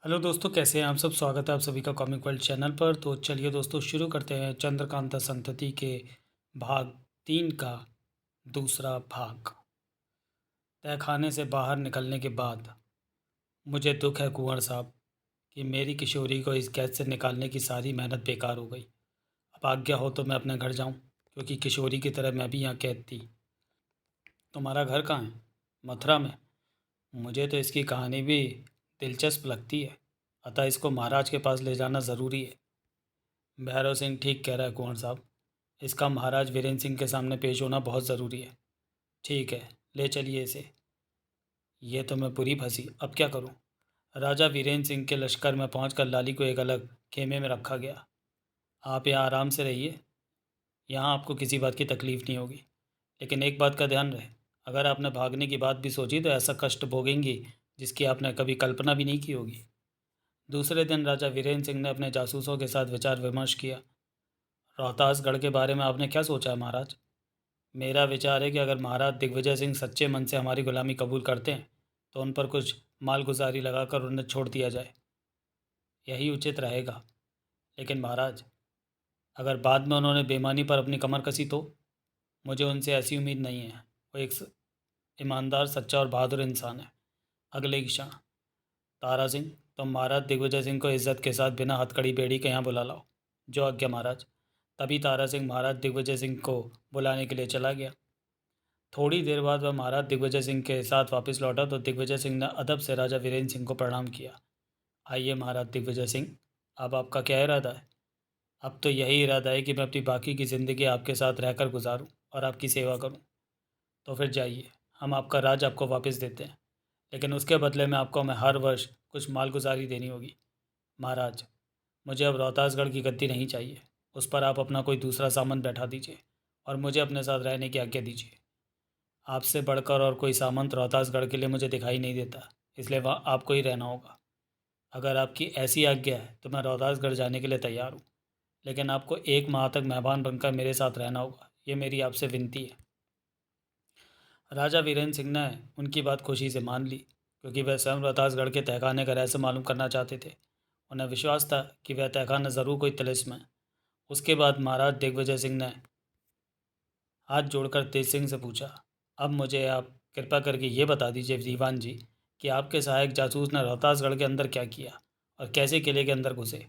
Hello दोस्तों, कैसे हैं आप सब। स्वागत है आप सभी का कॉमिक वर्ल्ड चैनल पर। तो चलिए दोस्तों, शुरू करते हैं चंद्रकांता संतति के भाग 3 का दूसरा भाग। तहखाने से बाहर निकलने के बाद मुझे दुख है कुंवर साहब कि मेरी किशोरी को इस कैद से निकालने की सारी मेहनत बेकार हो गई। अब आज्ञा हो तो मैं अपने घर जाऊं, क्योंकि किशोरी की तरह मैं भी यहाँ कैद थी। तुम्हारा घर कहाँ है? मथुरा में। मुझे तो इसकी कहानी भी दिलचस्प लगती है, अतः इसको महाराज के पास ले जाना ज़रूरी है। भैरव सिंह ठीक कह रहा है कुंवर साहब, इसका महाराज वीरेंद्र सिंह के सामने पेश होना बहुत ज़रूरी है। ठीक है, ले चलिए इसे। ये तो मैं बुरी फंसी, अब क्या करूं? राजा वीरेंद्र सिंह के लश्कर में पहुंचकर लाली को एक अलग खेमे में रखा गया। आप यहाँ आराम से रहिए, यहाँ आपको किसी बात की तकलीफ़ नहीं होगी। लेकिन एक बात का ध्यान रहे, अगर आपने भागने की बात भी सोची तो ऐसा कष्ट भोगेंगी जिसकी आपने कभी कल्पना भी नहीं की होगी। दूसरे दिन राजा वीरेंद्र सिंह ने अपने जासूसों के साथ विचार विमर्श किया। रोहतासगढ़ के बारे में आपने क्या सोचा है महाराज? मेरा विचार है कि अगर महाराज दिग्विजय सिंह सच्चे मन से हमारी गुलामी कबूल करते हैं तो उन पर कुछ मालगुजारी लगाकर उन्हें छोड़ दिया जाए, यही उचित रहेगा। लेकिन महाराज, अगर बाद में उन्होंने बेईमानी पर अपनी कमर कसी तो? मुझे उनसे ऐसी उम्मीद नहीं है। वो एक ईमानदार, सच्चा और बहादुर इंसान है। अगले की क्षण, तारा सिंह, तुम महाराज दिग्विजय सिंह को इज्जत के साथ बिना हथकड़ी बेड़ी के यहाँ बुला लाओ। जो आज्ञा महाराज। तभी तारा सिंह महाराज दिग्विजय सिंह को बुलाने के लिए चला गया। थोड़ी देर बाद वह महाराज दिग्विजय सिंह के साथ वापस लौटा तो दिग्विजय सिंह ने अदब से राजा वीरेंद्र सिंह को प्रणाम किया। आइए महाराज दिग्विजय सिंह, अब आपका क्या इरादा है? अब तो यही इरादा है कि मैं अपनी बाकी की ज़िंदगी आपके साथ रहकर गुजारूं और आपकी सेवा करूं। तो फिर जाइए, हम आपका राज आपको वापस देते हैं, लेकिन उसके बदले में आपको हमें हर वर्ष कुछ मालगुजारी देनी होगी। महाराज, मुझे अब रोहतासगढ़ की गद्दी नहीं चाहिए। उस पर आप अपना कोई दूसरा सामंत बैठा दीजिए और मुझे अपने साथ रहने की आज्ञा दीजिए। आपसे बढ़कर और कोई सामंत रोहतासगढ़ के लिए मुझे दिखाई नहीं देता, इसलिए वहाँ आपको ही रहना होगा। अगर आपकी ऐसी आज्ञा है तो मैं रोहतासगढ़ जाने के लिए तैयार हूँ, लेकिन आपको 1 माह तक मेहमान बनकर मेरे साथ रहना होगा। ये मेरी आपसे विनती है। राजा वीरेंद्र सिंह ने उनकी बात खुशी से मान ली, क्योंकि वह स्वयं रोहतासगढ़ के तहखाने का रहस्य मालूम करना चाहते थे। उन्हें विश्वास था कि वह तहखाना ज़रूर कोई तिलिस्म है। उसके बाद महाराज दिग्विजय सिंह ने हाथ जोड़कर तेज सिंह से पूछा, अब मुझे आप कृपा करके ये बता दीजिए दीवान जी कि आपके सहायक जासूस ने रोहतासगढ़ के अंदर क्या किया और कैसे किले के अंदर घुसे।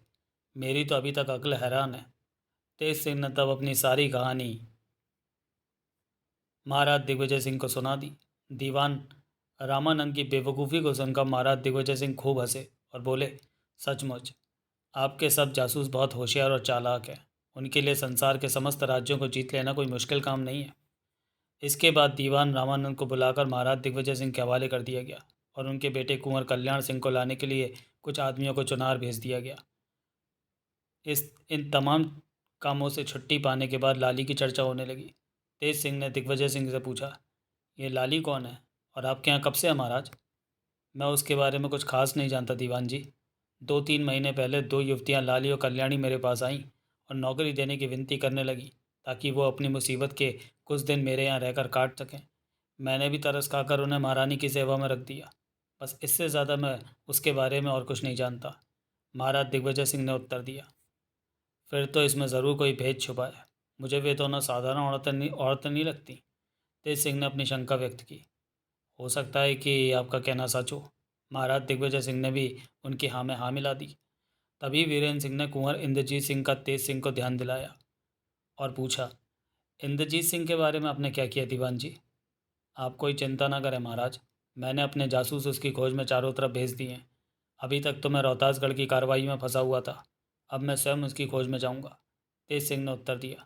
मेरी तो अभी तक अक्ल हैरान है। तेज सिंह ने तब अपनी सारी कहानी महाराज दिग्विजय सिंह को सुना दी। दीवान रामानंद की बेवकूफ़ी को सुनकर महाराज दिग्विजय सिंह खूब हंसे और बोले, सचमुच आपके सब जासूस बहुत होशियार और चालाक हैं। उनके लिए संसार के समस्त राज्यों को जीत लेना कोई मुश्किल काम नहीं है। इसके बाद दीवान रामानंद को बुलाकर महाराज दिग्विजय सिंह के हवाले कर दिया गया और उनके बेटे कुंवर कल्याण सिंह को लाने के लिए कुछ आदमियों को चुनार भेज दिया गया। इस इन तमाम कामों से छुट्टी पाने के बाद लाली की चर्चा होने लगी। तेज सिंह ने दिग्विजय सिंह से पूछा, ये लाली कौन है और आपके यहाँ कब से है महाराज? मैं उसके बारे में कुछ खास नहीं जानता दीवान जी। 2-3 महीने पहले 2 युवतियाँ लाली और कल्याणी मेरे पास आईं और नौकरी देने की विनती करने लगी, ताकि वो अपनी मुसीबत के कुछ दिन मेरे यहाँ रहकर काट सकें। मैंने भी तरस खाकर उन्हें महारानी की सेवा में रख दिया। बस इससे ज़्यादा मैं उसके बारे में और कुछ नहीं जानता, महाराज दिग्विजय सिंह ने उत्तर दिया। फिर तो इसमें ज़रूर कोई भेद छुपा है। मुझे वे दोनों साधारण औरतें नहीं लगती। तेज सिंह ने अपनी शंका व्यक्त की। हो सकता है कि आपका कहना सच हो। महाराज दिग्विजय सिंह ने भी उनकी हाँ में हाँ मिला दी। तभी वीरेंद्र सिंह ने कुंवर इंद्रजीत सिंह का तेज सिंह को ध्यान दिलाया और पूछा, इंद्रजीत सिंह के बारे में आपने क्या किया दीवान जी? आप कोई चिंता ना करें महाराज, मैंने अपने जासूस उसकी खोज में चारों तरफ भेज दिए हैं। अभी तक तो मैं रोहतासगढ़ की कार्रवाई में फंसा हुआ था, अब मैं स्वयं उसकी खोज में जाऊंगा, तेज सिंह ने उत्तर दिया।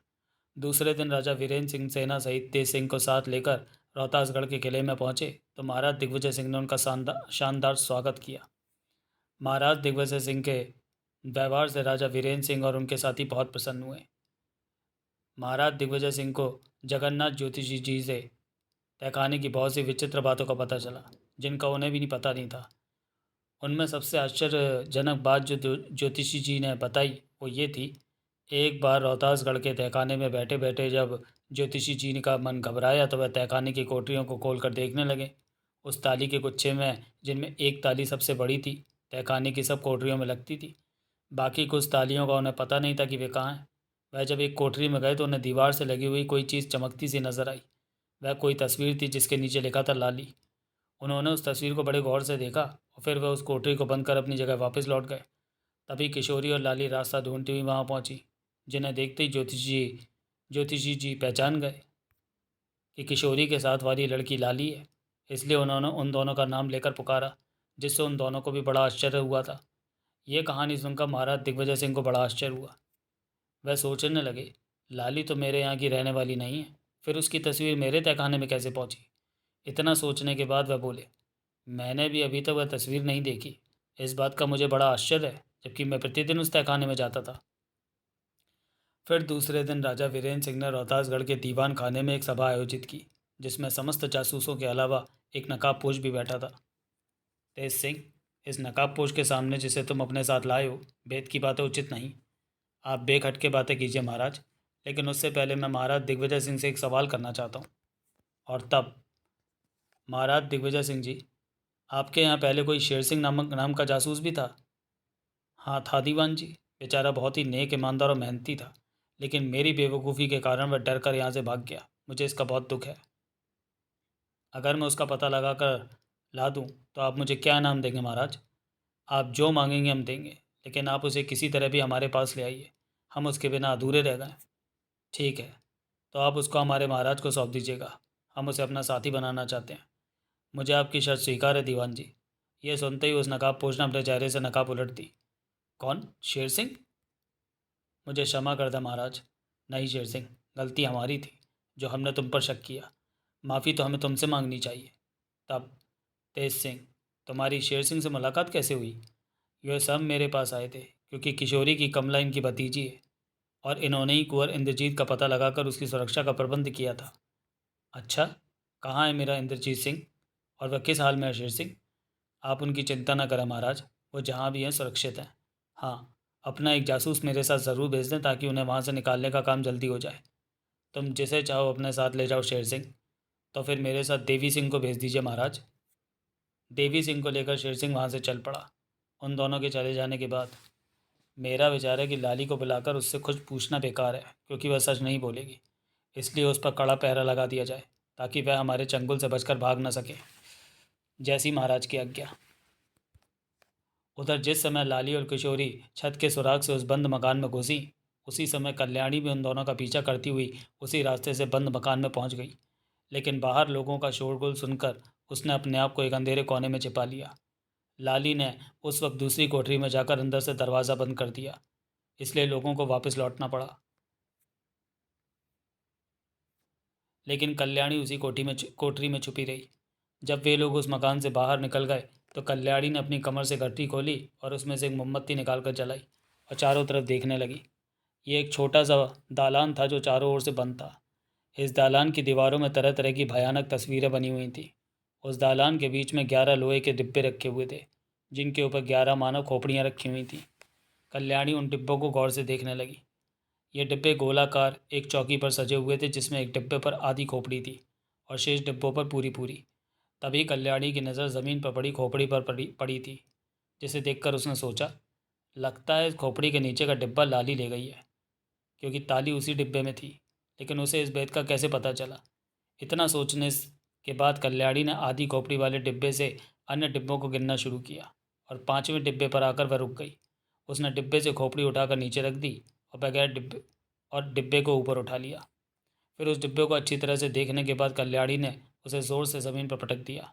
दूसरे दिन राजा वीरेंद्र सिंह सेना सहित तेज सिंह को साथ लेकर रोहतासगढ़ के किले में पहुंचे तो महाराज दिग्विजय सिंह ने उनका शानदार स्वागत किया। महाराज दिग्विजय सिंह के व्यवहार से राजा वीरेंद्र सिंह और उनके साथी बहुत प्रसन्न हुए। महाराज दिग्विजय सिंह को जगन्नाथ ज्योतिषी जी से तहखाने की बहुत सी विचित्र बातों का पता चला, जिनका उन्हें भी नहीं पता नहीं था। उनमें सबसे आश्चर्यजनक बात जो ज्योतिषी जी ने बताई वो ये थी, एक बार रोहतासगढ़ के तहखाने में बैठे बैठे जब ज्योतिषी जी का मन घबराया तो वह तहखाने की कोठरियों को खोल कर देखने लगे। उस ताली के गुच्छे में, जिनमें एक ताली सबसे बड़ी थी, तहखाने की सब कोठरियों में लगती थी। बाकी कुछ तालियों का उन्हें पता नहीं था कि वे कहाँ हैं। वह जब एक कोठरी में गए तो उन्हें दीवार से लगी हुई कोई चीज़ चमकती सी नजर आई। वह कोई तस्वीर थी जिसके नीचे लिखा था लाली। उन्होंने उस तस्वीर को बड़े गौर से देखा और फिर वह उस कोठरी को बंद कर अपनी जगह वापस लौट गए। तभी किशोरी और लाली रास्ता ढूंढती हुई वहां पहुंची, जिन्हें देखते ही ज्योतिषी जी पहचान गए कि किशोरी के साथ वाली लड़की लाली है। इसलिए उन्होंने उन दोनों का नाम लेकर पुकारा, जिससे उन दोनों को भी बड़ा आश्चर्य हुआ था। ये कहानी सुनकर महाराज दिग्विजय सिंह को बड़ा आश्चर्य हुआ। वह सोचने लगे, लाली तो मेरे यहाँ की रहने वाली नहीं है, फिर उसकी तस्वीर मेरे तहखाने में कैसे पहुंची। इतना सोचने के बाद वह बोले, मैंने भी अभी तक वह तस्वीर नहीं देखी। इस बात का मुझे बड़ा आश्चर्य है, जबकि मैं प्रतिदिन उस तहखाने में जाता था। फिर दूसरे दिन राजा वीरेंद्र सिंह ने रोहतासगढ़ के दीवान खाने में एक सभा आयोजित की, जिसमें समस्त जासूसों के अलावा एक नकाबपोश भी बैठा था। तेज सिंह, इस नकाबपोश के सामने जिसे तुम अपने साथ लाए हो, भेद की बातें उचित नहीं। आप बेखटके बातें कीजिए महाराज, लेकिन उससे पहले मैं महाराज दिग्विजय सिंह से एक सवाल करना चाहता हूँ। और तब, महाराज दिग्विजय सिंह जी, आपके यहाँ पहले कोई शेर सिंह नामक नाम का जासूस भी था? हाँ था दीवान जी। बेचारा बहुत ही नेक, ईमानदार और मेहनती था, लेकिन मेरी बेवकूफ़ी के कारण वह डर कर यहाँ से भाग गया। मुझे इसका बहुत दुख है। अगर मैं उसका पता लगा कर ला दूँ तो आप मुझे क्या इनाम देंगे महाराज? आप जो मांगेंगे हम देंगे, लेकिन आप उसे किसी तरह भी हमारे पास ले आइए। हम उसके बिना अधूरे रह गए। ठीक है, तो आप उसको हमारे महाराज को सौंप दीजिएगा। हम उसे अपना साथी बनाना चाहते हैं। मुझे आपकी शर्त स्वीकार है दीवान जी। ये सुनते ही उस नकाबपोश ने अपने चेहरे से नकाब उलट दी। कौन, शेर सिंह? मुझे क्षमा कर दे महाराज। नहीं शेर सिंह, गलती हमारी थी जो हमने तुम पर शक किया। माफ़ी तो हमें तुमसे मांगनी चाहिए। तब, तेज सिंह, तुम्हारी शेर सिंह से मुलाकात कैसे हुई? यह सब मेरे पास आए थे क्योंकि किशोरी की कमला इनकी भतीजी है, और इन्होंने ही कुंवर इंद्रजीत का पता लगाकर उसकी सुरक्षा का प्रबंध किया था। अच्छा, कहाँ है मेरा इंद्रजीत सिंह, और वह किस हाल में है शेर सिंह? आप उनकी चिंता न करें महाराज, वो जहाँ भी हैं सुरक्षित हैं। हाँ, अपना एक जासूस मेरे साथ ज़रूर भेज दें ताकि उन्हें वहाँ से निकालने का काम जल्दी हो जाए। तुम जिसे चाहो अपने साथ ले जाओ शेर सिंह। तो फिर मेरे साथ देवी सिंह को भेज दीजिए महाराज। देवी सिंह को लेकर शेर सिंह वहाँ से चल पड़ा। उन दोनों के चले जाने के बाद मेरा विचार है कि लाली को बुलाकर उससे कुछ पूछना बेकार है, क्योंकि वह सच नहीं बोलेगी। इसलिए उस पर कड़ा पहरा लगा दिया जाए ताकि वह हमारे चंगुल से बचकर भाग न सके। जैसी महाराज की आज्ञा। उधर जिस समय लाली और किशोरी छत के सुराग से उस बंद मकान में घुसी, उसी समय कल्याणी भी उन दोनों का पीछा करती हुई उसी रास्ते से बंद मकान में पहुंच गई। लेकिन बाहर लोगों का शोरगुल सुनकर उसने अपने आप को एक अंधेरे कोने में छिपा लिया। लाली ने उस वक्त दूसरी कोठरी में जाकर अंदर से दरवाज़ा बंद कर दिया, इसलिए लोगों को वापस लौटना पड़ा। लेकिन कल्याणी उसी कोठरी में छुपी रही। जब वे लोग उस मकान से बाहर निकल गए तो कल्याणी ने अपनी कमर से गठरी खोली और उसमें से एक मोमबत्ती निकाल कर जलाई और चारों तरफ देखने लगी। ये एक छोटा सा दालान था जो चारों ओर से बंद था। इस दालान की दीवारों में तरह तरह की भयानक तस्वीरें बनी हुई थीं। उस दालान के बीच में 11 लोहे के डिब्बे रखे हुए थे, जिनके ऊपर 11 मानव खोपड़ियाँ रखी हुई थीं। कल्याणी उन डिब्बों को गौर से देखने लगी। ये डिब्बे गोलाकार एक चौकी पर सजे हुए थे, जिसमें एक डिब्बे पर आधी खोपड़ी थी और शेष डिब्बों पर पूरी पूरी। तभी कल्याणी की नज़र ज़मीन पर पड़ी खोपड़ी पर पड़ी थी, जिसे देखकर उसने सोचा, लगता है इस खोपड़ी के नीचे का डिब्बा लाली ले गई है, क्योंकि ताली उसी डिब्बे में थी। लेकिन उसे इस भेद का कैसे पता चला? इतना सोचने के बाद कल्याणी ने आधी खोपड़ी वाले डिब्बे से अन्य डिब्बों को गिनना शुरू किया और 5वें डिब्बे पर आकर वह रुक गई। उसने डिब्बे से खोपड़ी उठाकर नीचे रख दी और डिब्बे को ऊपर उठा लिया। फिर उस डिब्बे को अच्छी तरह से देखने के बाद कल्याणी ने उसे ज़ोर से ज़मीन पर पटक दिया।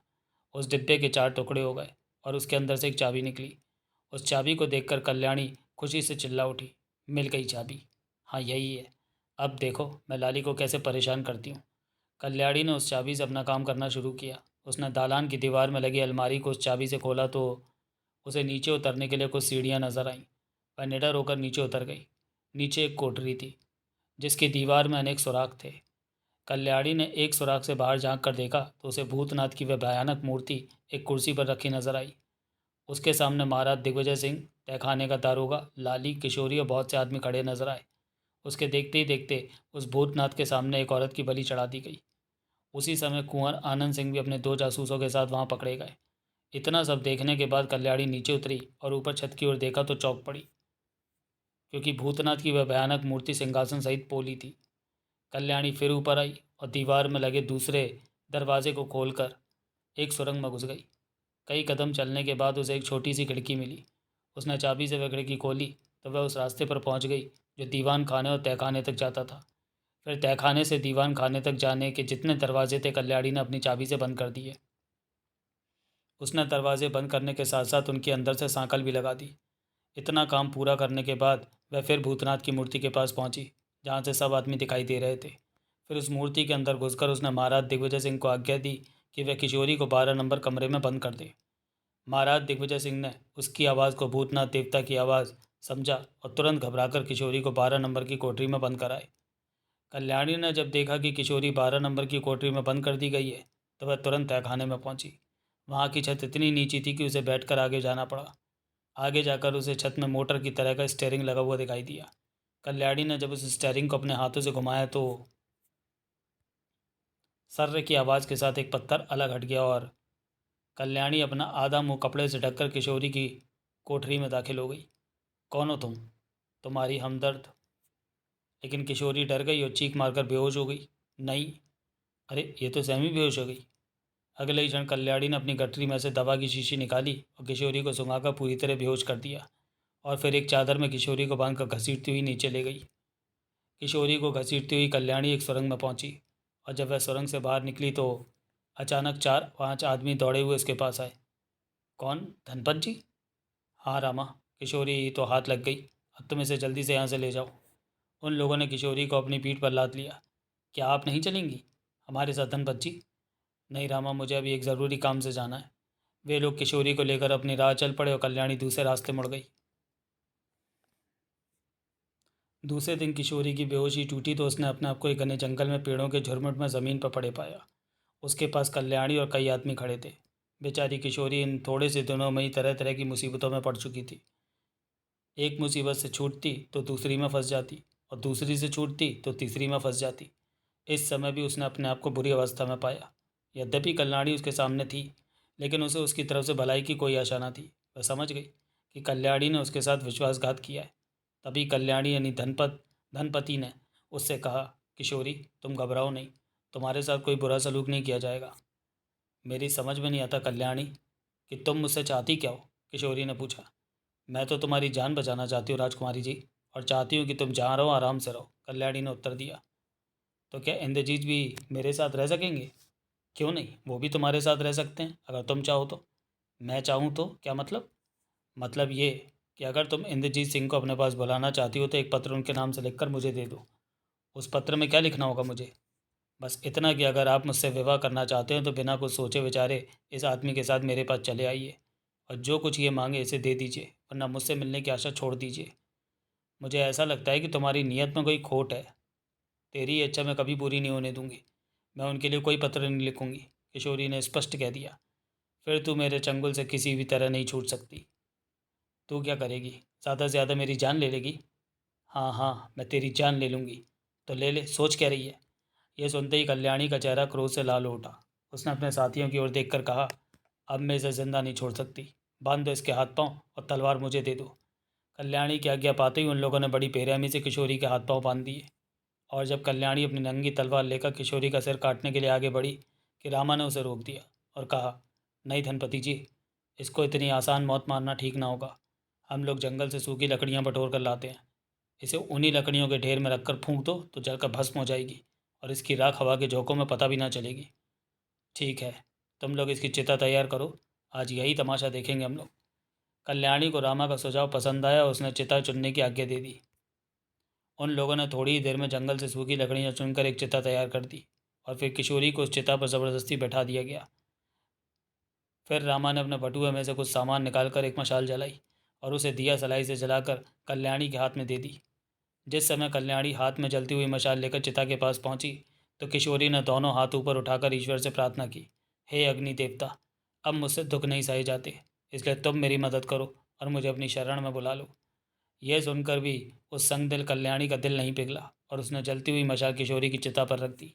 उस डिब्बे के 4 टुकड़े हो गए और उसके अंदर से एक चाबी निकली। उस चाबी को देखकर कल्याणी खुशी से चिल्ला उठी, मिल गई चाबी। हाँ, यही है। अब देखो मैं लाली को कैसे परेशान करती हूँ। कल्याणी ने उस चाबी से अपना काम करना शुरू किया। उसने दालान की दीवार में लगी अलमारी को उस चाबी से खोला तो उसे नीचे उतरने के लिए कुछ सीढ़ियाँ नजर आईं। वह निडर होकर नीचे उतर गई। नीचे एक कोठरी थी, जिसकी दीवार में अनेक सुराख थे। कल्याणी ने एक सुराख से बाहर झांक कर देखा तो उसे भूतनाथ की वह भयानक मूर्ति एक कुर्सी पर रखी नजर आई। उसके सामने महाराज दिग्विजय सिंह, तहखाने का दारोगा, लाली, किशोरी और बहुत से आदमी खड़े नजर आए। उसके देखते ही देखते उस भूतनाथ के सामने एक औरत की बलि चढ़ा दी गई। उसी समय कुंवर आनंद सिंह भी अपने 2 जासूसों के साथ वहां पकड़े गए। इतना सब देखने के बाद कल्याणी नीचे उतरी और ऊपर छत की ओर देखा तो चौंक पड़ी, क्योंकि भूतनाथ की वह भयानक मूर्ति सिंहासन सहित पोली थी। कल्याणी फिर ऊपर आई और दीवार में लगे दूसरे दरवाजे को खोलकर एक सुरंग में घुस गई। कई कदम चलने के बाद उसे एक छोटी सी खिड़की मिली। उसने चाबी से वह खिड़की खोली तो वह उस रास्ते पर पहुंच गई जो दीवान खाने और तहखाने तक जाता था। फिर तहखाने से दीवान खाने तक जाने के जितने दरवाजे थे कल्याणी ने अपनी चाबी से बंद कर दिए। उसने दरवाजे बंद करने के साथ साथ उनके अंदर से सांकल भी लगा दी। इतना काम पूरा करने के बाद वह फिर भूतनाथ की मूर्ति के पास पहुंची, जहां से सब आदमी दिखाई दे रहे थे। फिर उस मूर्ति के अंदर घुसकर उसने महाराज दिग्विजय सिंह को आज्ञा दी कि वह किशोरी को 12 नंबर कमरे में बंद कर दे। महाराज दिग्विजय सिंह ने उसकी आवाज़ को भूतनाथ देवता की आवाज़ समझा और तुरंत घबराकर किशोरी को 12 नंबर की कोठरी में बंद कराए। कल्याणी ने जब देखा कि किशोरी 12 नंबर की कोठरी में बंद कर दी गई है तो वह तुरंत तहखाने में पहुंची। वहां की छत इतनी नीची थी कि उसे बैठकर आगे जाना पड़ा। आगे जाकर उसे छत में मोटर की तरह का स्टीयरिंग लगा हुआ दिखाई दिया। कल्याणी ने जब उस स्टीयरिंग को अपने हाथों से घुमाया तो सर्र की आवाज़ के साथ एक पत्थर अलग हट गया और कल्याणी अपना आधा मुंह कपड़े से ढककर किशोरी की कोठरी में दाखिल हो गई। कौन हो तुम? तुम्हारी हमदर्द। लेकिन किशोरी डर गई और चीख मारकर बेहोश हो गई। नहीं, अरे ये तो सैमी बेहोश हो गई। अगले ही क्षण कल्याणी ने अपनी गठरी में से दवा की शीशी निकाली और किशोरी को सुंघाकर पूरी तरह बेहोश कर दिया और फिर एक चादर में किशोरी को बांधकर घसीटती हुई नीचे ले गई। किशोरी को घसीटती हुई कल्याणी एक सुरंग में पहुंची और जब वह सुरंग से बाहर निकली तो अचानक 4-5 आदमी दौड़े हुए उसके पास आए। कौन? धनपत जी? हाँ रामा, किशोरी तो हाथ लग गई। अब तुम इसे जल्दी से यहाँ से ले जाओ। उन लोगों ने किशोरी को अपनी पीठ पर लाद लिया। क्या आप नहीं चलेंगी हमारे साथ धनपत जी? नहीं रामा, मुझे अभी एक ज़रूरी काम से जाना है। वे लोग किशोरी को लेकर अपनी राह चल पड़े और कल्याणी दूसरे रास्ते मुड़ गई। दूसरे दिन किशोरी की बेहोशी टूटी तो उसने अपने आप को एक घने जंगल में पेड़ों के झुरमुट में ज़मीन पर पड़े पाया। उसके पास कल्याणी और कई आदमी खड़े थे। बेचारी किशोरी इन थोड़े से दिनों में ही तरह तरह की मुसीबतों में पड़ चुकी थी। एक मुसीबत से छूटती तो दूसरी में फंस जाती और दूसरी से छूटती तो तीसरी में फंस जाती। इस समय भी उसने अपने आप को बुरी अवस्था में पाया। यद्यपि कल्याणी उसके सामने थी, लेकिन उसे उसकी तरफ से भलाई की कोई आशा न थी। वह समझ गई कि कल्याणी ने उसके साथ विश्वासघात किया है। तभी कल्याणी यानी धनपति ने उससे कहा, किशोरी तुम घबराओ नहीं, तुम्हारे साथ कोई बुरा सलूक नहीं किया जाएगा। मेरी समझ में नहीं आता कल्याणी कि तुम मुझसे चाहती क्या हो? किशोरी ने पूछा। मैं तो तुम्हारी जान बचाना चाहती हूँ राजकुमारी जी, और चाहती हूँ कि तुम जहाँ रहो आराम से रहो, कल्याणी ने उत्तर दिया। तो क्या इंद्रजीत भी मेरे साथ रह सकेंगे? क्यों नहीं, वो भी तुम्हारे साथ रह सकते हैं अगर तुम चाहो तो। मैं चाहूँ तो क्या मतलब? मतलब ये कि अगर तुम इंद्रजीत सिंह को अपने पास बुलाना चाहती हो तो एक पत्र उनके नाम से लिखकर मुझे दे दो। उस पत्र में क्या लिखना होगा मुझे? बस इतना कि अगर आप मुझसे विवाह करना चाहते हो तो बिना कुछ सोचे विचारे इस आदमी के साथ मेरे पास चले आइए और जो कुछ ये मांगे इसे दे दीजिए, वरना मुझसे मिलने की आशा छोड़ दीजिए। मुझे ऐसा लगता है कि तुम्हारी नीयत में कोई खोट है। तेरी ये इच्छा मैं कभी पूरी नहीं होने दूंगी। मैं उनके लिए कोई पत्र नहीं लिखूंगी, किशोरी ने स्पष्ट कह दिया। फिर तू मेरे चंगुल से किसी भी तरह नहीं छूट सकती। तू क्या करेगी? ज़्यादा से ज़्यादा मेरी जान ले लेगी? हाँ हाँ, मैं तेरी जान ले लूँगी। तो ले ले, सोच क्या रही है? यह सुनते ही कल्याणी का चेहरा क्रोध से लाल हो उठा। उसने अपने साथियों की ओर देखकर कहा, अब मैं इसे जिंदा नहीं छोड़ सकती। बांध दो इसके हाथ पांव और तलवार मुझे दे दो। कल्याणी की आज्ञा पाते ही उन लोगों ने बड़ी बेरहमी से किशोरी के हाथ पांव बांध दिए और जब कल्याणी अपनी नंगी तलवार लेकर किशोरी का सिर काटने के लिए आगे बढ़ी कि रामा ने उसे रोक दिया और कहा, नहीं धनपति जी, इसको इतनी आसान मौत मारना ठीक ना होगा। हम लोग जंगल से सूखी लकड़ियाँ बटोर कर लाते हैं। इसे उन्हीं लकड़ियों के ढेर में रखकर फूंक दो तो जलकर भस्म हो जाएगी और इसकी राख हवा के झोंकों में पता भी ना चलेगी। ठीक है, तुम लोग इसकी चिता तैयार करो, आज यही तमाशा देखेंगे हम लोग। कल्याणी को रामा का सुझाव पसंद आया और उसने चिता चुनने की आज्ञा दे दी। उन लोगों ने थोड़ी ही देर में जंगल से सूखी लकड़ियाँ चुनकर एक चिता तैयार कर दी और फिर किशोरी को उस चिता पर ज़बरदस्ती बैठा दिया गया। फिर रामा ने अपने बटुए में से कुछ सामान निकालकर एक मशाल जलाई और उसे दिया सलाई से जलाकर कल्याणी के हाथ में दे दी। जिस समय कल्याणी हाथ में जलती हुई मशाल लेकर चिता के पास पहुंची तो किशोरी ने दोनों हाथ ऊपर उठाकर ईश्वर से प्रार्थना की, हे अग्नि देवता, अब मुझसे दुख नहीं सहे जाते, इसलिए तुम मेरी मदद करो और मुझे अपनी शरण में बुला लो। यह सुनकर भी उस संगदिल कल्याणी का दिल नहीं पिघला और उसने जलती हुई मशाल किशोरी की चिता पर रख दी।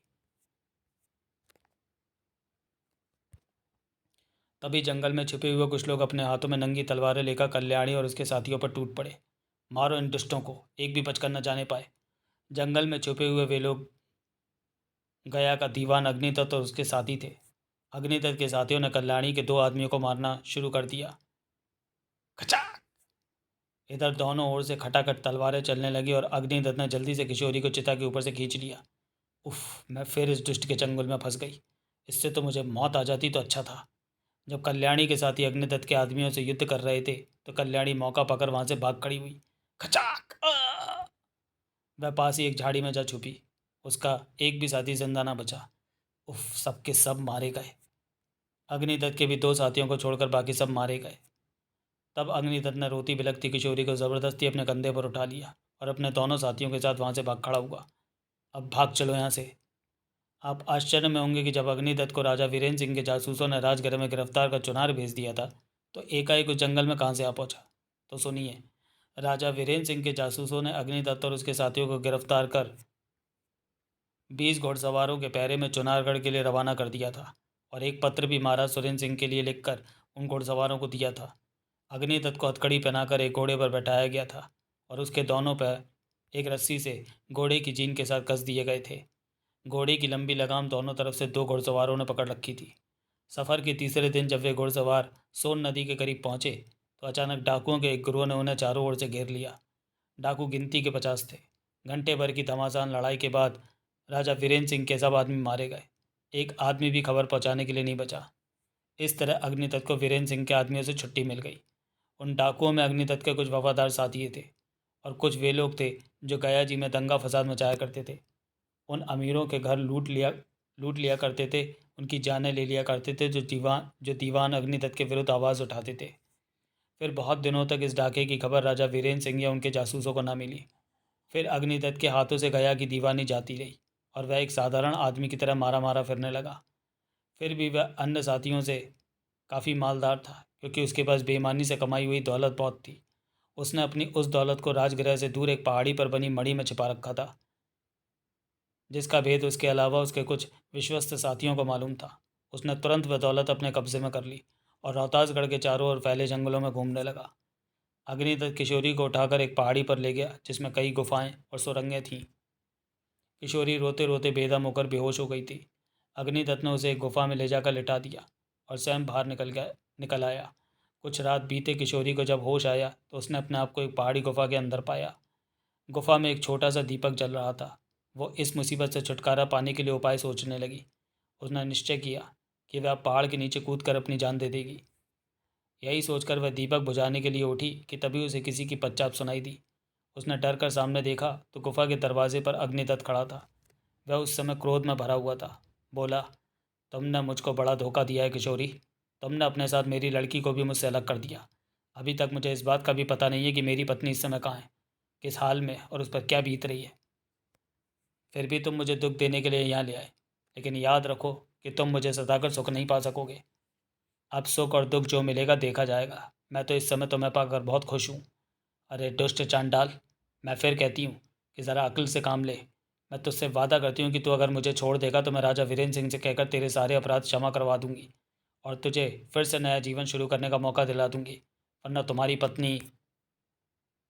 तभी जंगल में छिपे हुए कुछ लोग अपने हाथों में नंगी तलवारें लेकर कल्याणी और उसके साथियों पर टूट पड़े। मारो इन दुष्टों को, एक भी बचकर न जाने पाए। जंगल में छुपे हुए वे लोग गया का दीवान अग्निदत्त और उसके साथी थे। अग्निदत्त के साथियों ने कल्याणी के 2 आदमियों को मारना शुरू कर दिया। खचाक! इधर दोनों ओर से खटाखट तलवारें चलने लगी और अग्निदत्त ने जल्दी से किशोरी को चिता के ऊपर से खींच लिया। उफ, मैं फिर इस दुष्ट के चंगुल में फंस गई। इससे तो मुझे मौत आ जाती तो अच्छा था। जब कल्याणी के साथी अग्निदत्त के आदमियों से युद्ध कर रहे थे तो कल्याणी मौका पाकर वहां से भाग खड़ी हुई। खचाक! वह पास ही एक झाड़ी में जा छुपी। उसका एक भी साथी जिंदा ना बचा। उफ, सबके सब मारे गए। अग्निदत्त के भी 2 साथियों को छोड़कर बाकी सब मारे गए। तब अग्निदत्त ने रोती बिलखती किशोरी को ज़बरदस्ती अपने कंधे पर उठा लिया और अपने दोनों साथियों के साथ वहां से भाग खड़ा हुआ। अब भाग चलो यहाँ से। आप आश्चर्य में होंगे कि जब अग्निदत्त को राजा वीरेंद्र सिंह के जासूसों ने राजगृह में गिरफ्तार कर चुनार भेज दिया था तो एकाएक उस जंगल में कहाँ से आ पहुंचा। तो सुनिए, राजा वीरेंद्र सिंह के जासूसों ने अग्निदत्त और उसके साथियों को गिरफ्तार कर 20 घुड़सवारों के पहरे में चुनारगढ़ के लिए रवाना कर दिया था और एक पत्र भी महाराज सुरेंद्र सिंह के लिए लिखकर उन घुड़सवारों को दिया था। अग्निदत्त को हथकड़ी पहनाकर एक घोड़े पर बैठाया गया था और उसके दोनों पैर एक रस्सी से घोड़े की जीन के साथ कस दिए गए थे। घोड़े की लंबी लगाम दोनों तरफ से 2 घुड़सवारों ने पकड़ रखी थी। सफ़र के तीसरे दिन जब वे घुड़सवार सोन नदी के करीब पहुंचे तो अचानक डाकुओं के एक गिरोह ने उन्हें चारों ओर से घेर लिया। डाकू गिनती के 50 थे। घंटे भर की घमासान लड़ाई के बाद राजा वीरेंद्र सिंह के सब आदमी मारे गए। एक आदमी भी खबर पहुंचाने के लिए नहीं बचा। इस तरह अग्निदत्त को वीरेंद्र सिंह के आदमियों से छुट्टी मिल गई। उन डाकुओं में अग्निदत्त के कुछ वफादार साथी थे और कुछ वे लोग थे जो गया जी में दंगा फसाद मचाया करते थे। उन अमीरों के घर लूट लिया करते थे, उनकी जानें ले लिया करते थे जो दीवान अग्निदत्त के विरुद्ध आवाज़ उठाते थे। फिर बहुत दिनों तक इस डाके की खबर राजा वीरेंद्र सिंह या उनके जासूसों को न मिली। फिर अग्निदत्त के हाथों से गया की दीवानी जाती रही और वह एक साधारण आदमी की तरह मारा मारा फिरने लगा। फिर भी वह अन्य साथियों से काफ़ी मालदार था क्योंकि उसके पास बेईमानी से कमाई हुई दौलत बहुत थी। उसने अपनी उस दौलत को राजगृह से दूर एक पहाड़ी पर बनी मढ़ी में छिपा रखा था, जिसका भेद उसके अलावा उसके कुछ विश्वस्त साथियों को मालूम था। उसने तुरंत वह दौलत अपने कब्जे में कर ली और रोहतासगढ़ के चारों ओर फैले जंगलों में घूमने लगा। अग्निदत्त किशोरी को उठाकर एक पहाड़ी पर ले गया जिसमें कई गुफाएं और सुरंगें थीं। किशोरी रोते रोते बेदम होकर बेहोश हो गई थी। अग्निदत्त ने उसे एक गुफा में ले जाकर लिटा दिया और स्वयं बाहर निकल आया। कुछ रात बीते किशोरी को जब होश आया तो उसने अपने आप को एक पहाड़ी गुफा के अंदर पाया। गुफा में एक छोटा सा दीपक जल रहा था। वो इस मुसीबत से छुटकारा पाने के लिए उपाय सोचने लगी। उसने निश्चय किया कि वह पहाड़ के नीचे कूदकर अपनी जान दे देगी। यही सोचकर वह दीपक बुझाने के लिए उठी कि तभी उसे किसी की पच्चाप सुनाई दी। उसने डर कर सामने देखा तो गुफा के दरवाजे पर अग्निदत्त खड़ा था। वह उस समय क्रोध में भरा हुआ था। बोला, तुमने मुझको बड़ा धोखा दिया है किशोरी। तुमने अपने साथ मेरी लड़की को भी मुझसे अलग कर दिया। अभी तक मुझे इस बात का भी पता नहीं है कि मेरी पत्नी इस समय कहाँ है, किस हाल में और उस पर क्या बीत रही है। फिर भी तुम मुझे दुख देने के लिए यहाँ ले आए, लेकिन याद रखो कि तुम मुझे सताकर सुख नहीं पा सकोगे। अब सुख और दुख जो मिलेगा देखा जाएगा। मैं तो इस समय तुम्हें पाकर बहुत खुश हूँ। अरे दुष्ट चांडाल, मैं फिर कहती हूँ कि ज़रा अक्ल से काम ले। मैं तुझसे वादा करती हूँ कि तू अगर मुझे छोड़ देगा तो मैं राजा वीरेंद्र सिंह से कहकर तेरे सारे अपराध क्षमा करवा दूंगी और तुझे फिर से नया जीवन शुरू करने का मौका दिला दूंगी। वरना तुम्हारी पत्नी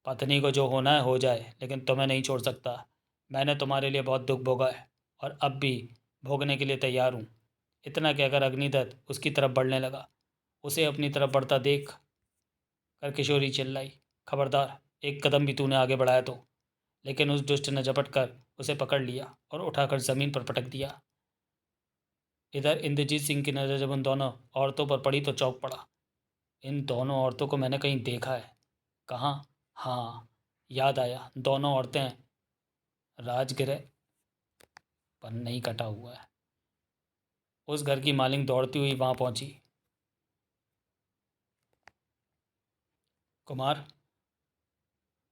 पत्नी को जो होना है हो जाए, लेकिन तुम्हें नहीं छोड़ सकता। मैंने तुम्हारे लिए बहुत दुख भोगा है और अब भी भोगने के लिए तैयार हूँ। इतना कहकर अग्निदत्त उसकी तरफ बढ़ने लगा। उसे अपनी तरफ बढ़ता देख कर किशोरी चिल्लाई, खबरदार, एक कदम भी तूने आगे बढ़ाया तो। लेकिन उस दुष्ट ने झपट कर उसे पकड़ लिया और उठाकर ज़मीन पर पटक दिया। इधर इंद्रजीत सिंह की नज़र जब उन दोनों औरतों पर पड़ी तो चौंक पड़ा। इन दोनों औरतों को मैंने कहीं देखा है। कहाँ? हाँ, याद आया, दोनों औरतें राजगृह पर नहीं कटा हुआ है। उस घर की मालिक दौड़ती हुई वहां पहुंची। कुमार,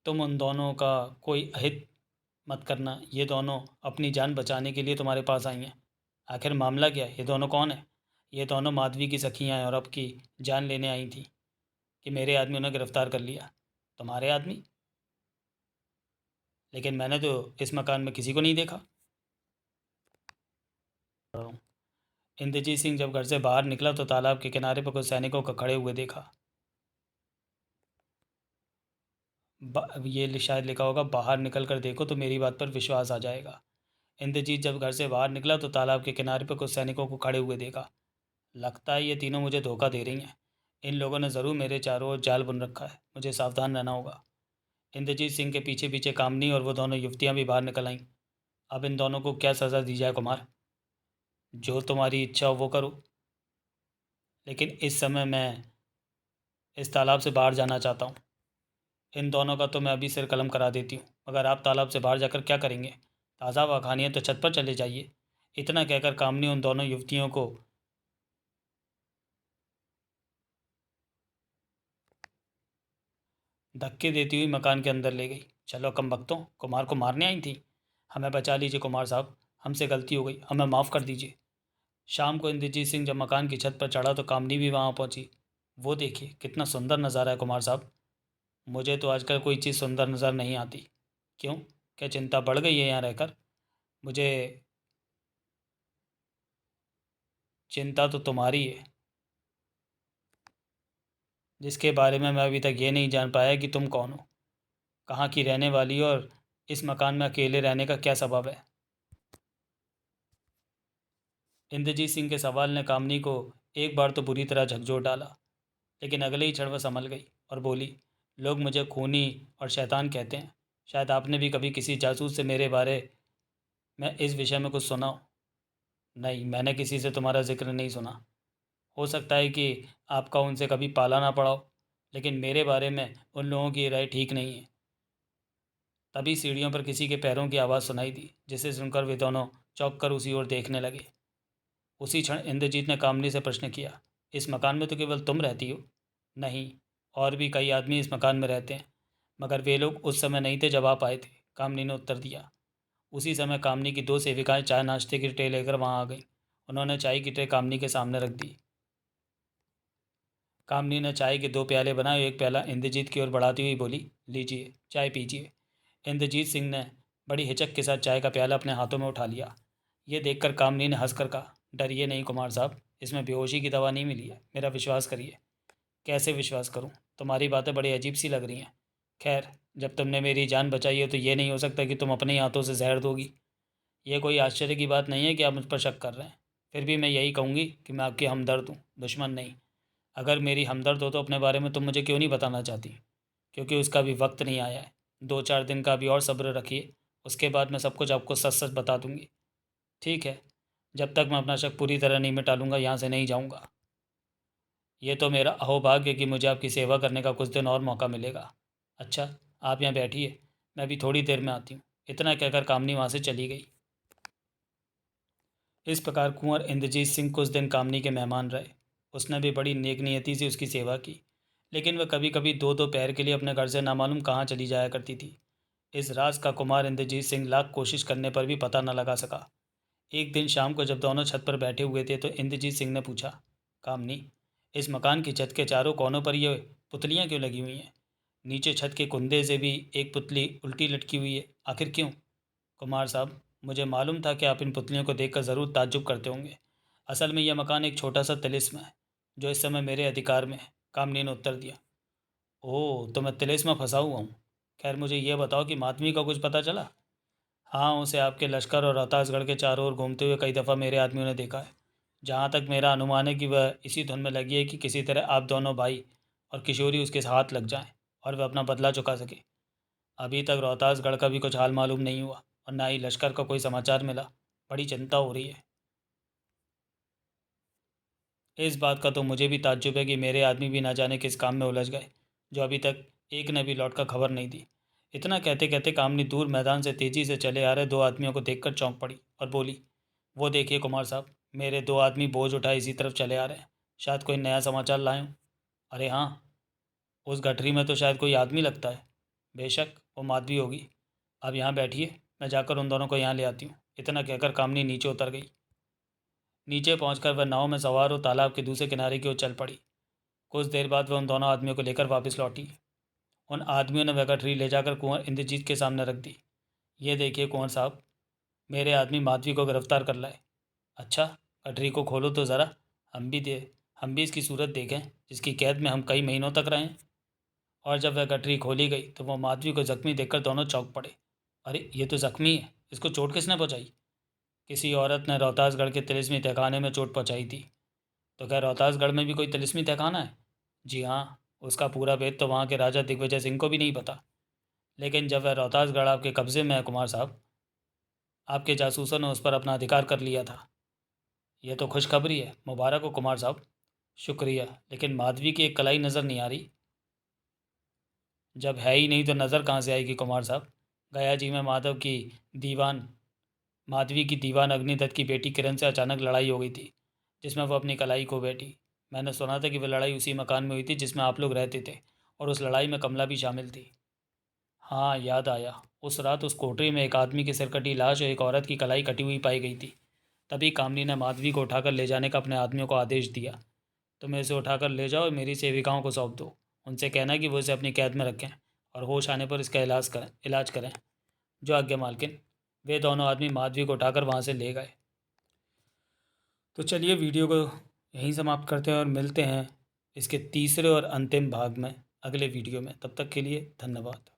तुम उन दोनों का कोई अहित मत करना। ये दोनों अपनी जान बचाने के लिए तुम्हारे पास आई हैं। आखिर मामला क्या है? ये दोनों कौन है? ये दोनों माधवी की सखियां हैं और अब की जान लेने आई थी कि मेरे आदमी उन्हें गिरफ्तार कर लिया। तुम्हारे आदमी? लेकिन मैंने तो इस मकान में किसी को नहीं देखा। इंद्रजीत सिंह जब घर से बाहर निकला तो तालाब के किनारे पर कुछ सैनिकों को खड़े हुए देखा। ये शायद लिखा होगा, बाहर निकल कर देखो तो मेरी बात पर विश्वास आ जाएगा। इंद्रजीत जब घर से बाहर निकला तो तालाब के किनारे पर कुछ सैनिकों को खड़े हुए देखा। लगता है ये तीनों मुझे धोखा दे रही हैं। इन लोगों ने ज़रूर मेरे चारों ओर जाल बुन रखा है, मुझे सावधान रहना होगा। इंद्रजीत सिंह के पीछे पीछे कामनी और वो दोनों युवतियां भी बाहर निकल आईं। अब इन दोनों को क्या सज़ा दी जाए कुमार? जो तुम्हारी इच्छा हो वो करो, लेकिन इस समय मैं इस तालाब से बाहर जाना चाहता हूँ। इन दोनों का तो मैं अभी सिर कलम करा देती हूँ, मगर आप तालाब से बाहर जाकर क्या करेंगे? ताज़ा हवा खानी है तो छत पर चले जाइए। इतना कहकर कामनी उन दोनों युवतियों को धक्के देती हुई मकान के अंदर ले गई। चलो कम बख्तों, कुमार को मारने आई थी? हमें बचा लीजिए कुमार साहब, हमसे गलती हो गई, हमें माफ़ कर दीजिए। शाम को इंद्रजीत सिंह जब मकान की छत पर चढ़ा तो कामनी भी वहाँ पहुँची। वो देखिए कितना सुंदर नज़ारा है कुमार साहब। मुझे तो आजकल कोई चीज़ सुंदर नज़र नहीं आती। क्यों, क्या चिंता बढ़ गई है यहाँ रहकर? मुझे चिंता तो तुम्हारी है, जिसके बारे में मैं अभी तक ये नहीं जान पाया कि तुम कौन हो, कहाँ की रहने वाली हो और इस मकान में अकेले रहने का क्या सबब है। इंद्रजीत सिंह के सवाल ने कामनी को एक बार तो बुरी तरह झकझोर डाला, लेकिन अगले ही क्षण वह संभल गई और बोली, लोग मुझे खूनी और शैतान कहते हैं। शायद आपने भी कभी किसी जासूस से मेरे बारे में इस विषय में कुछ सुना हो। नहीं, मैंने किसी से तुम्हारा जिक्र नहीं सुना। हो सकता है कि आपका उनसे कभी पाला ना पड़ा हो, लेकिन मेरे बारे में उन लोगों की राय ठीक नहीं है। तभी सीढ़ियों पर किसी के पैरों की आवाज़ सुनाई दी, जिसे सुनकर वे दोनों चौंक कर उसी ओर देखने लगे। उसी क्षण इंद्रजीत ने कामनी से प्रश्न किया, इस मकान में तो केवल तुम रहती हो? नहीं, और भी कई आदमी इस मकान में रहते हैं, मगर वे लोग उस समय नहीं थे जब आप आए थे, कामनी ने उत्तर दिया। उसी समय कामनी की दो सेविकाएं चाय नाश्ते की ट्रे लेकर वहां आ गईं। उन्होंने चाय की ट्रे कामनी के सामने रख दी। कामनी ने चाय के दो प्याले बनाए, एक प्याला इंद्रजीत की ओर बढ़ाती हुई बोली, लीजिए चाय पीजिए। इंद्रजीत सिंह ने बड़ी हिचक के साथ चाय का प्याला अपने हाथों में उठा लिया। ये देखकर कामनी ने हंसकर कहा, डरिए नहीं कुमार साहब, इसमें बेहोशी की दवा नहीं मिली है, मेरा विश्वास करिए। कैसे विश्वास करूं? तुम्हारी बातें बड़ी अजीब सी लग रही हैं। खैर, जब तुमने मेरी जान बचाई है तो ये नहीं हो सकता कि तुम अपने ही हाथों से जहर दोगी। ये कोई आश्चर्य की बात नहीं है कि आप मुझ पर शक कर रहे हैं। फिर भी मैं यही कहूँगी कि मैं आपकी हमदर्द हूँ, दुश्मन नहीं। अगर मेरी हमदर्द हो तो अपने बारे में तुम मुझे क्यों नहीं बताना चाहती? क्योंकि उसका भी वक्त नहीं आया है। 2-4 दिन का भी और सब्र रखिए, उसके बाद मैं सब कुछ आपको सच सच बता दूंगी। ठीक है, जब तक मैं अपना शक पूरी तरह नहीं मिटा लूँगा यहाँ से नहीं जाऊँगा। ये तो मेरा अहोभाग्य है कि मुझे आपकी सेवा करने का कुछ दिन और मौका मिलेगा। अच्छा, आप यहाँ बैठिए, मैं भी थोड़ी देर में आती हूँ। इतना कहकर कामनी वहाँ से चली गई। इस प्रकार कुंवर इंद्रजीत सिंह कुछ दिन कामनी के मेहमान रहे। उसने भी बड़ी नेक नियति से उसकी सेवा की, लेकिन वह कभी कभी 2-2 पैर के लिए अपने घर से नामालूम कहाँ चली जाया करती थी। इस राज का कुमार इंद्रजीत सिंह लाख कोशिश करने पर भी पता न लगा सका। एक दिन शाम को जब दोनों छत पर बैठे हुए थे तो इंद्रजीत सिंह ने पूछा, कामनी, इस मकान की छत के चारों कोनों पर ये पुतलियाँ क्यों लगी हुई हैं? नीचे छत के कुंदे से भी एक पुतली उल्टी लटकी हुई है, आखिर क्यों? कुमार साहब, मुझे मालूम था कि आप इन पुतलियों को देखकर ज़रूर ताज्जुब करते होंगे। असल में यह मकान एक छोटा सा तिलिस्म है, जो इस समय मेरे अधिकार में है, कामनी ने उत्तर दिया। ओह, तो मैं तिलिस्म में फंसा हुआ हूँ। खैर, मुझे यह बताओ कि माधवी का कुछ पता चला? हाँ, उसे आपके लश्कर और रोहतासगढ़ के चारों ओर घूमते हुए कई दफ़ा मेरे आदमियों ने देखा है। जहाँ तक मेरा अनुमान है कि वह इसी धुन में लगी है कि किसी तरह आप दोनों भाई और किशोरी उसके हाथ लग जाएं और वह अपना बदला चुका सके। अभी तक रोहतासगढ़ का भी कुछ हाल मालूम नहीं हुआ और ना ही लश्कर का कोई समाचार मिला। बड़ी चिंता हो रही है। इस बात का तो मुझे भी ताज्जुब है कि मेरे आदमी भी ना जाने किस काम में उलझ गए, जो अभी तक एक ने भी लौट कर खबर नहीं दी। इतना कहते कहते कामनी दूर मैदान से तेजी से चले आ रहे दो आदमियों को देखकर चौंक पड़ी और बोली, वो देखिए कुमार साहब, मेरे दो आदमी बोझ उठाए इसी तरफ चले आ रहे हैं। शायद कोई नया समाचार लाए हों। अरे हाँ, उस गठरी में तो शायद कोई आदमी लगता है। बेशक वो माधवी होगी। अब यहाँ बैठिए, मैं जाकर उन दोनों को यहाँ ले आती हूँ। इतना कहकर कामनी नीचे उतर गई। नीचे पहुंचकर वह नाव में सवार हो तालाब के दूसरे किनारे की ओर चल पड़ी। कुछ देर बाद वह उन दोनों आदमियों को लेकर वापस लौटी। उन आदमियों ने वह गठरी ले जाकर कुंवर इंद्रजीत के सामने रख दी। ये देखिए कुंवर साहब, मेरे आदमी माधवी को गिरफ्तार कर लाए। अच्छा, गठरी को खोलो तो ज़रा, हम भी इसकी सूरत देखें जिसकी कैद में हम कई महीनों तक रहें। और जब वह गठरी खोली गई तो वो माधवी को जख्मी देखकर दोनों चौंक पड़े। अरे ये तो जख्मी है, इसको चोट किसने पहुंचाई? किसी औरत ने रोहतासगढ़ के तिलिस्मी तहखाने में चोट पहुंचाई थी। तो क्या रोहतासगढ़ में भी कोई तिलिस्मी तहखाना है? जी हाँ, उसका पूरा भेद तो वहाँ के राजा दिग्विजय सिंह को भी नहीं पता। लेकिन जब वह रोहतासगढ़ आपके कब्जे में है कुमार साहब, आपके जासूसों ने उस पर अपना अधिकार कर लिया था। यह तो खुशखबरी है, मुबारक हो कुमार साहब। शुक्रिया, लेकिन माधवी की एक कलाई नज़र नहीं आ रही। जब है ही नहीं तो नज़र कहाँ से आएगी कुमार साहब? गया जी में माधवी की दीवान अग्निदत्त की बेटी किरण से अचानक लड़ाई हो गई थी, जिसमें वो अपनी कलाई खो बैठी। मैंने सुना था कि वह लड़ाई उसी मकान में हुई थी जिसमें आप लोग रहते थे, और उस लड़ाई में कमला भी शामिल थी। हाँ, याद आया। उस रात उस कोठरी में एक आदमी की सिरकटी लाश और एक औरत की कलाई कटी हुई पाई गई थी। तभी कामनी ने माधवी को उठाकर ले जाने का अपने आदमियों को आदेश दिया। तुम्हें इसे उठाकर ले जाओ और मेरी सेविकाओं को सौंप दो। उनसे कहना कि वो इसे अपनी कैद में रखें और होश आने पर इसका इलाज करें। जो आज्ञा मालकिन। वे दोनों आदमी माधवी को उठाकर वहाँ से ले गए। तो चलिए वीडियो को यहीं समाप्त करते हैं और मिलते हैं इसके तीसरे और अंतिम भाग में अगले वीडियो में। तब तक के लिए धन्यवाद।